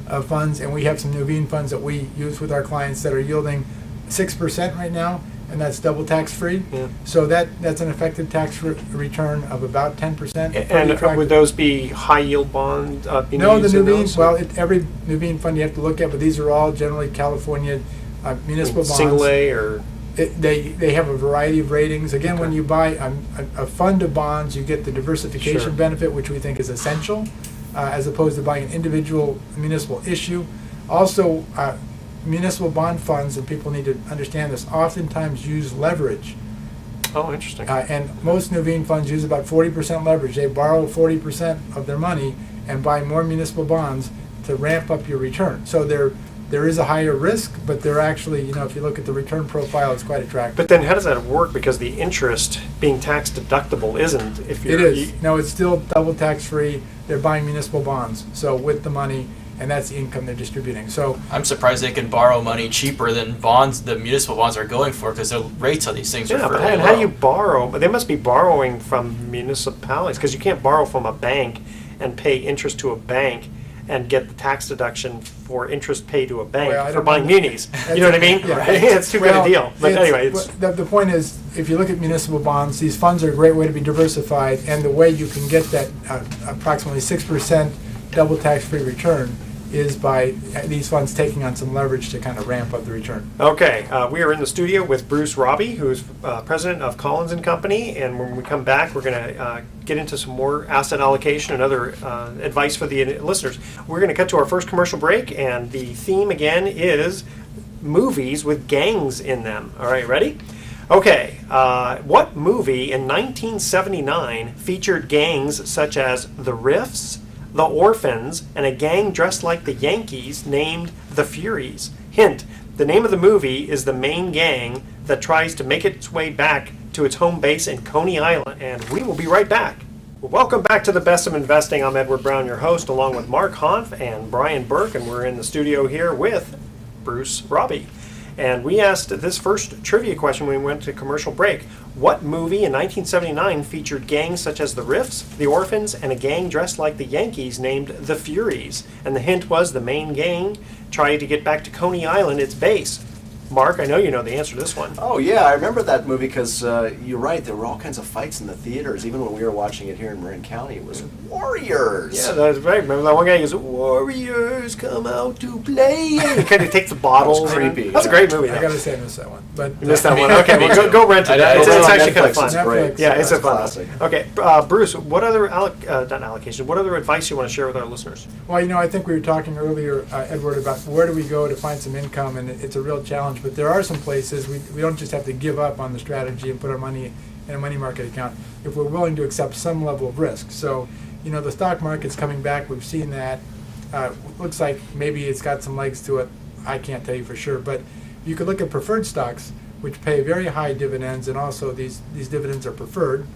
of funds, and we have some Nuveen funds that we use with our clients that are yielding 6% right now, and that's double tax-free. Yeah. So that's an effective tax return of about 10%. And would those be high-yield bond No, the munis in those? Nuveen, well, every Nuveen fund you have to look at, but these are all generally California municipal bonds. Single A or? They have a variety of ratings. Again, when you buy a fund of bonds, you get the diversification Sure. benefit, which we think is essential, as opposed to buying an individual municipal issue. Also, municipal bond funds, and people need to understand this, oftentimes use leverage. Oh, interesting. And most Nuveen funds use about 40% leverage. They borrow 40% of their money and buy more municipal bonds to ramp up your return. So there is a higher risk, but they're actually, if you look at the return profile, it's quite attractive. But then how does that work? Because the interest being tax deductible isn't if you're... It is. No, it's still double tax-free. They're buying municipal bonds, so with the money, and that's the income they're distributing. So I'm surprised they can borrow money cheaper than bonds, the municipal bonds are going for, because the rates on these things are Yeah, but fairly how do you low. borrow? But they must be borrowing from municipalities, because you can't borrow from a bank and pay interest to a bank and get the tax deduction for interest paid to a bank Well, I for don't buying know. munis. You know what I mean? Yeah. It's too good a deal. But Well, anyway, the point is, if you look at municipal bonds, these funds are a great way to be diversified, and the way you can get that approximately 6% double tax-free return is by these funds taking on some leverage to kind of ramp up the return. okay, we are in the studio with Bruce Raabe, who's president of Collins and Company, and when we come back, we're going to get into some more asset allocation and other advice for the listeners. We're going to cut to our first commercial break, and the theme again is movies with gangs in them. All right, ready? Okay, what movie in 1979 featured gangs such as The Riffs, The Orphans, and a gang dressed like the Yankees named the Furies. Hint, the name of the movie is the main gang that tries to make its way back to its home base in Coney Island. And we will be right back. Welcome back to the Best of Investing. I'm Edward Brown, your host, along with Mark Hanf and Brian Burke, and we're in the studio here with Bruce Raabe. And we asked this first trivia question when we went to commercial break. What movie in 1979 featured gangs such as the Riffs, the Orphans, and a gang dressed like the Yankees named the Furies? And the hint was the main gang tried to get back to Coney Island, its base. Mark, I know you know the answer to this one. Oh, yeah, I remember that movie because you're right, there were all kinds of fights in the theaters. Even when we were watching it here in Marin County, it was warriors. Yeah, that's right. Remember that one guy goes, "Warriors come out to play." And he kind of takes the bottles. That was creepy. That's a great movie. I though. gotta say I missed that one. But You missed that one. Okay, Me well, too. go rent it. I It's, know. it's on actually kind of Netflix, fun. it's great. Yeah, it's a That's fun. classic. Okay, Bruce, what other not allocation? What other advice you want to share with our listeners? Well, I think we were talking earlier, Edward, about where do we go to find some income, and it's a real challenge. But there are some places we don't just have to give up on the strategy and put our money in a money market account if we're willing to accept some level of risk. So, the stock market's coming back. We've seen that. Looks like maybe it's got some legs to it. I can't tell you for sure, but you could look at preferred stocks, which pay very high dividends, and also these dividends are preferred.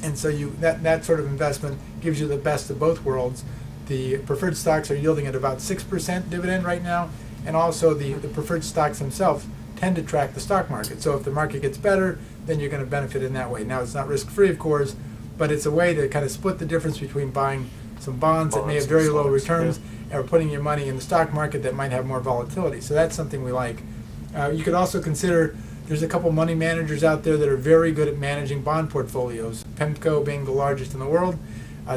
And so that sort of investment gives you the best of both worlds. The preferred stocks are yielding at about 6% dividend right now, and also the preferred stocks themselves tend to track the stock market. So if the market gets better, then you're going to benefit in that way. Now, it's not risk-free, of course, but it's a way to kind of split the difference between buying some bonds that may have very low returns and putting your money in the stock market that might have more volatility. So that's something we like. You could also consider, there's a couple money managers out there that are very good at managing bond portfolios. PIMCO being the largest in the world.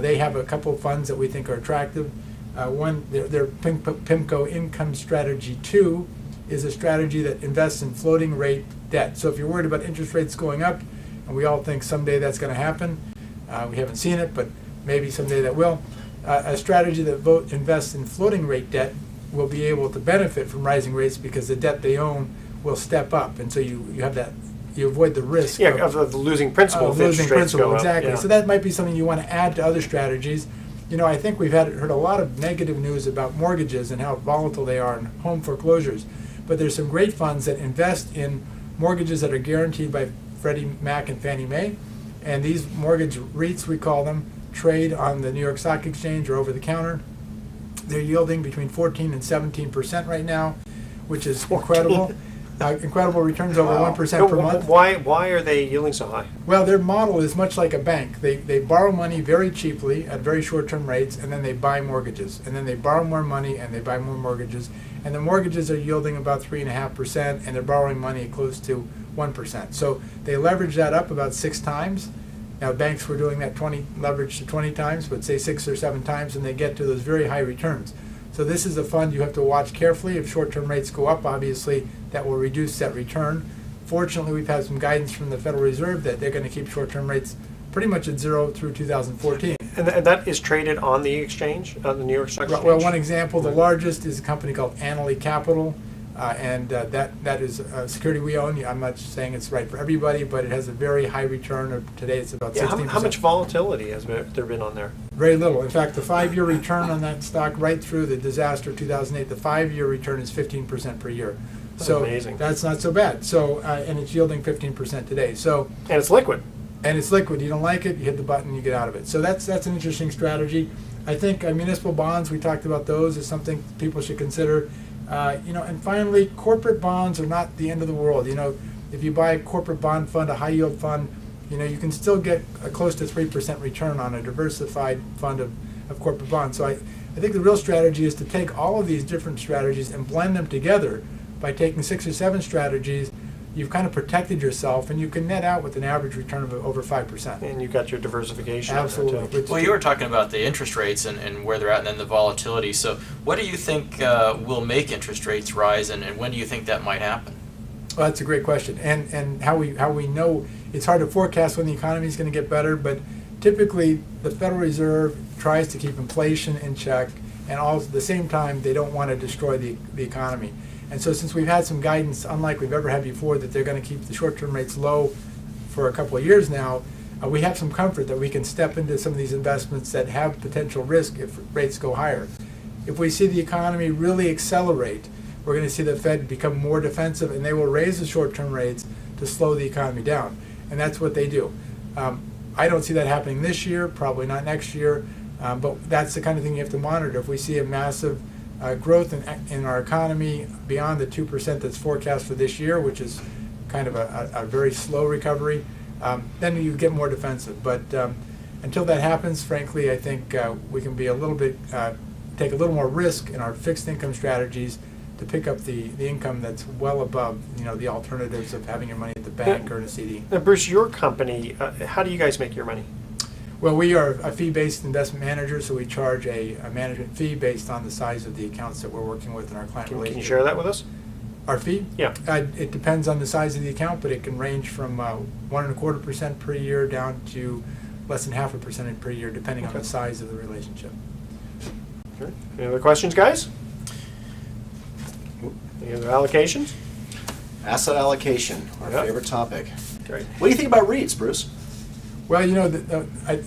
They have a couple of funds that we think are attractive. One, their PIMCO Income Strategy 2 is a strategy that invests in floating rate debt. So if you're worried about interest rates going up, and we all think someday that's going to happen, we haven't seen it, but maybe someday that will, a strategy that invests in floating rate debt will be able to benefit from rising rates because the debt they own will step up. And so you have that, you avoid the risk of losing principal if interest rates go up. Exactly. Yeah. So that might be something you want to add to other strategies. I think we've heard a lot of negative news about mortgages and how volatile they are and home foreclosures. But there's some great funds that invest in mortgages that are guaranteed by Freddie Mac and Fannie Mae. And these mortgage REITs, we call them, trade on the New York Stock Exchange or over the counter. They're yielding between 14 and 17% right now, which is incredible. Incredible returns over 1% per month. Why are they yielding so high? Well, their model is much like a bank. They borrow money very cheaply at very short-term rates, and then they buy mortgages. And then they borrow more money, and they buy more mortgages. And the mortgages are yielding about 3.5%, and they're borrowing money close to 1%. So they leverage that up about 6 times. Now, banks were doing that leverage to 20 times, but say 6 or 7 times, and they get to those very high returns. So this is a fund you have to watch carefully. If short-term rates go up, obviously, that will reduce that return. Fortunately, we've had some guidance from the Federal Reserve that they're going to keep short-term rates pretty much at zero through 2014. And that is traded on the exchange, on the New York Stock Exchange? Well, one example, the largest is a company called Annaly Capital, and that is a security we own. I'm not saying it's right for everybody, but it has a very high return. Today it's about 16%. How much volatility has there been on there? Very little. In fact, the 5-year return on that stock right through the disaster of 2008, the 5-year return is 15% per year. That's so amazing. That's not so bad. So and it's yielding 15% today. So and it's liquid. And it's liquid. You don't like it, you hit the button, you get out of it. So that's an interesting strategy. I think municipal bonds, we talked about those, is something people should consider. And finally, corporate bonds are not the end of the world. If you buy a corporate bond fund, a high yield fund, you can still get a close to 3% return on a diversified fund of corporate bonds. So I think the real strategy is to take all of these different strategies and blend them together. By taking 6 or 7 strategies, you've kind of protected yourself, and you can net out with an average return of over 5%. And you've got your diversification. Absolutely. Well, you were talking about the interest rates and where they're at, and then the volatility. So what do you think will make interest rates rise, and when do you think that might happen? Well, that's a great question. And how we know, it's hard to forecast when the economy is going to get better, but typically the Federal Reserve tries to keep inflation in check, and all at the same time they don't want to destroy the economy. And so since we've had some guidance, unlike we've ever had before, that they're going to keep the short-term rates low for a couple of years now, we have some comfort that we can step into some of these investments that have potential risk if rates go higher. If we see the economy really accelerate, we're going to see the Fed become more defensive, and they will raise the short-term rates to slow the economy down. And that's what they do. I don't see that happening this year, probably not next year, but that's the kind of thing you have to monitor. If we see a massive growth in our economy beyond the 2% that's forecast for this year, which is kind of a very slow recovery, then you get more defensive. But until that happens, frankly, I think we can be a little bit, take a little more risk in our fixed income strategies to pick up the income that's well above, the alternatives of having your money at the bank or in a CD. Now, Bruce, your company, how do you guys make your money? Well, we are a fee-based investment manager, so we charge a management fee based on the size of the accounts that we're working with in our client Can relationship. you share that with us? Our fee? Yeah. It depends on the size of the account, but it can range from 1.25% per year down to less than 0.5% per year, depending on the size of the relationship. Sure. Any other questions, guys? Any other allocations? Asset allocation, our Yep. favorite topic. Great. What do you think about REITs, Bruce? Well,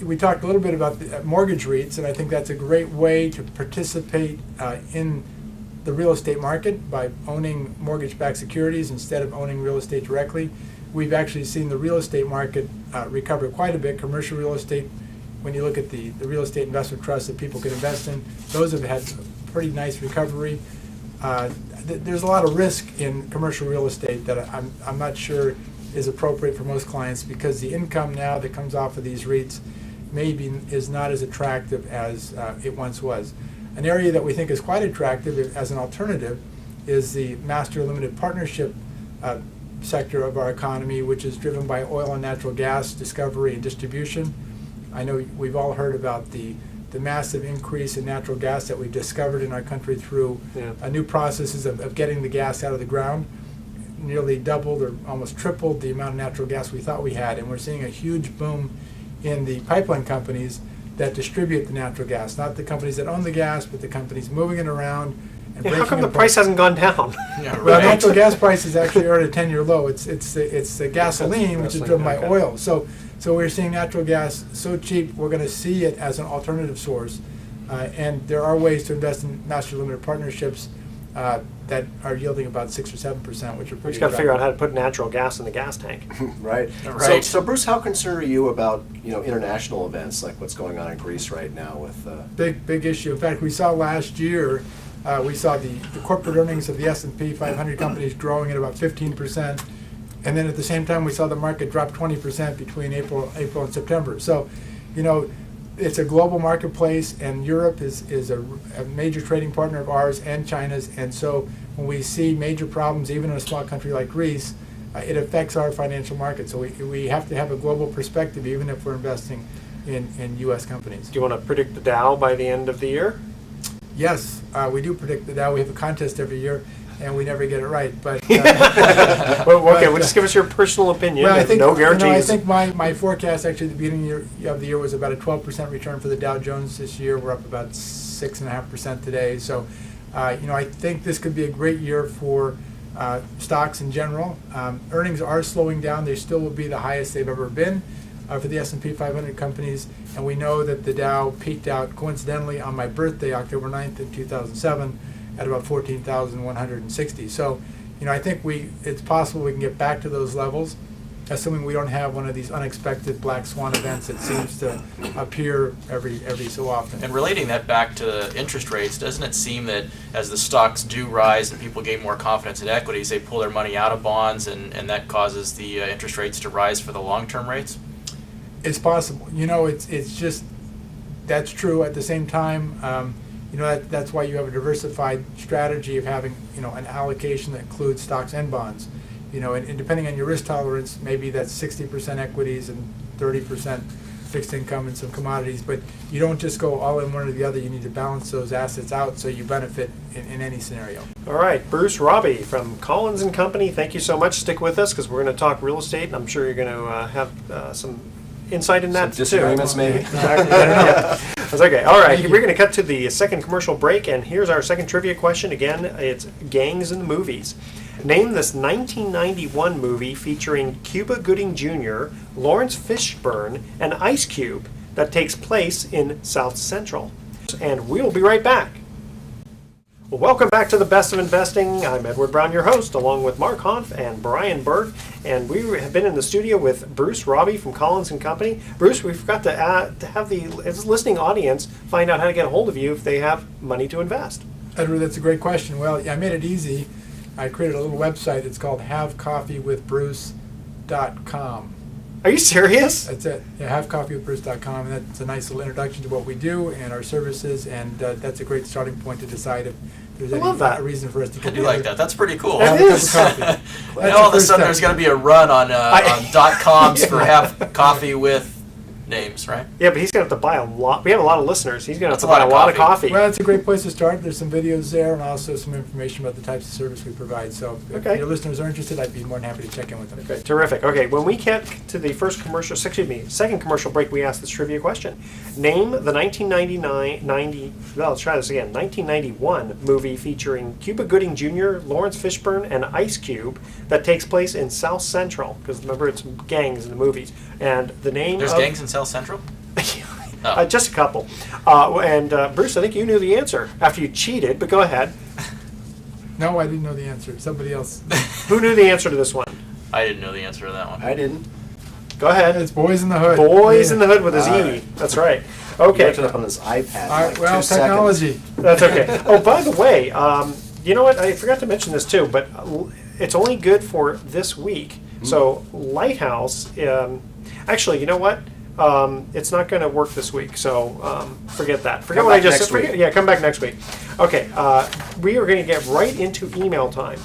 we talked a little bit about the mortgage REITs, and I think that's a great way to participate in the real estate market by owning mortgage-backed securities instead of owning real estate directly. We've actually seen the real estate market recover quite a bit. Commercial real estate, when you look at the real estate investment trusts that people can invest in, those have had pretty nice recovery. There's a lot of risk in commercial real estate that I'm not sure is appropriate for most clients, because the income now that comes off of these REITs maybe is not as attractive as it once was. An area that we think is quite attractive as an alternative is the master limited partnership sector of our economy, which is driven by oil and natural gas discovery and distribution. I know we've all heard about the massive increase in natural gas that we've discovered in our country through new processes of getting the gas out of the ground. Nearly doubled or almost tripled the amount of natural gas we thought we had, and we're seeing a huge boom in the pipeline companies that distribute the natural gas, not the companies that own the gas, but the companies moving it around and Yeah, breaking how come the it price apart. hasn't gone down? Yeah, Well, right. natural gas prices actually are at a 10-year low. It's the gasoline, which is driven by okay. oil. So we're seeing natural gas so cheap, we're going to see it as an alternative source. And there are ways to invest in master limited partnerships that are yielding about 6 or 7%, which are We pretty just got to figure out attractive. how to put natural gas in the gas tank. Right. Right. So Bruce, how concerned are you about international events like what's going on in Greece right now with? Big issue. In fact, we saw last year, we saw the corporate earnings of the S&P 500 companies growing at about 15%, and then at the same time we saw the market drop 20% between April and September. So, it's a global marketplace, and Europe is a major trading partner of ours and China's, and so when we see major problems, even in a small country like Greece, it affects our financial market. So we have to have a global perspective, even if we're investing in U.S. companies. Do you want to predict the Dow by the end of the year? Yes, we do predict the Dow. We have a contest every year, and we never get it right. But Well, just give us your personal opinion. well, I think no guarantees. I think my forecast actually at the beginning of the year was about a 12% return for the Dow Jones this year. We're up about 6.5% today. So, I think this could be a great year for stocks in general. Earnings are slowing down. They still will be the highest they've ever been for the S&P 500 companies, and we know that the Dow peaked out coincidentally on my birthday, October 9th in 2007, at about 14,160. So, I think it's possible we can get back to those levels, assuming we don't have one of these unexpected black swan events that seems to appear every so often. And relating that back to interest rates, doesn't it seem that as the stocks do rise and people gain more confidence in equities, they pull their money out of bonds, and that causes the interest rates to rise for the long-term rates? It's possible. It's just, that's true. At the same time, that's why you have a diversified strategy of having, an allocation that includes stocks and bonds. And depending on your risk tolerance, maybe that's 60% equities and 30% fixed income and some commodities. But you don't just go all in one or the other. You need to balance those assets out so you benefit in any scenario. All right, Bruce Raabe from Collins and Company, thank you so much. Stick with us because we're going to talk real estate, and I'm sure you're going to have some insight in that Some disagreements, too. maybe. Exactly. Yeah. That's okay. All right, Thank you. we're going to cut to the second commercial break, and here's our second trivia question. Again, it's gangs in the movies. Name this 1991 movie featuring Cuba Gooding Jr., Lawrence Fishburne, and Ice Cube that takes place in South Central. And we'll be right back. Well, welcome back to the Best of Investing. I'm Edward Brown, your host, along with Mark Hanf and Brian Burke. And we have been in the studio with Bruce Raabe from Collins & Company. Bruce, we forgot to have the listening audience find out how to get a hold of you if they have money to invest. Edward, that's a great question. Well, I made it easy. I created a little website. It's called havecoffeewithbruce.com. Are you serious? That's it. Yeah, havecoffeewithbruce.com, and that's a nice little introduction to what we do and our services, and that's a great starting point to decide if there's any reason for us to I get do like that. That's pretty cool. It is. And all of a sudden there's going to be a run on .coms for Have Coffee With names, right? Yeah, but he's going to have to buy a lot. We have a lot of listeners. He's going to have That's to a lot buy a of lot of coffee. coffee. Well, it's a great place to start. There's some videos there and also some information about the types of service we provide. So if your listeners are interested, I'd be more than happy to check in with them. Okay, terrific. Okay, when we get to the second commercial break, we ask this trivia question. Name the 1991 movie featuring Cuba Gooding Jr., Lawrence Fishburne, and Ice Cube that takes place in South Central. Because remember, it's gangs in the movies. And the name There's gangs in South Central? just a couple. Bruce, I think you knew the answer after you cheated, but go ahead. No, I didn't know the answer. Somebody else. Who knew the answer to this one? I didn't know the answer to that one. I didn't. Go ahead. It's Boys in the Hood. Boys in the Hood with his All E. right. That's right. I Okay. looked it up on this iPad. in All right, like well, 2 seconds. technology. That's okay. Oh, by the way, you know what? I forgot to mention this too, but it's only good for this week. So Lighthouse, actually, you know what? It's not going to work this week, so forget that. Forget Come what I back just next said. week. Yeah, come back next week. Okay, we are going to get right into email time.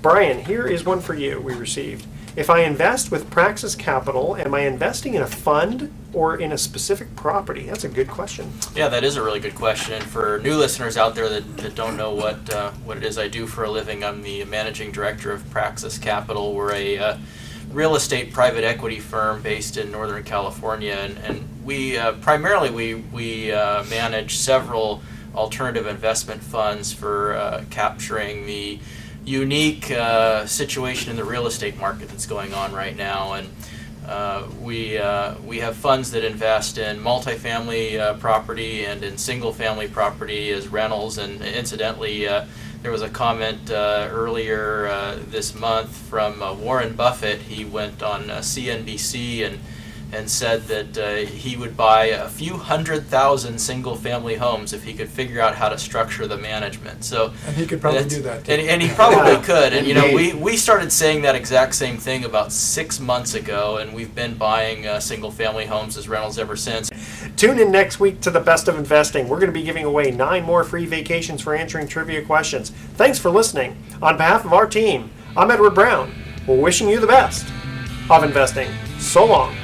Brian, here is one for you we received. If I invest with Praxis Capital, am I investing in a fund or in a specific property? That's a good question. Yeah, that is a really good question. And for new listeners out there that don't know what it is I do for a living, I'm the managing director of Praxis Capital. We're a real estate private equity firm based in Northern California, and we primarily manage several alternative investment funds for capturing the unique situation in the real estate market that's going on right now. And we have funds that invest in multifamily property and in single-family property as rentals. And incidentally, there was a comment earlier this month from Warren Buffett. He went on CNBC and said that he would buy a few 100,000 single-family homes if he could figure out how to structure the management. So, And he could probably do that, too. and he probably Yeah. could. And you know, Indeed. we started saying that exact same thing about 6 months ago, and we've been buying single-family homes as rentals ever since. Tune in next week to the Best of Investing. We're going to be giving away 9 more free vacations for answering trivia questions. Thanks for listening. On behalf of our team, I'm Edward Brown. We're wishing you the best of investing. So long.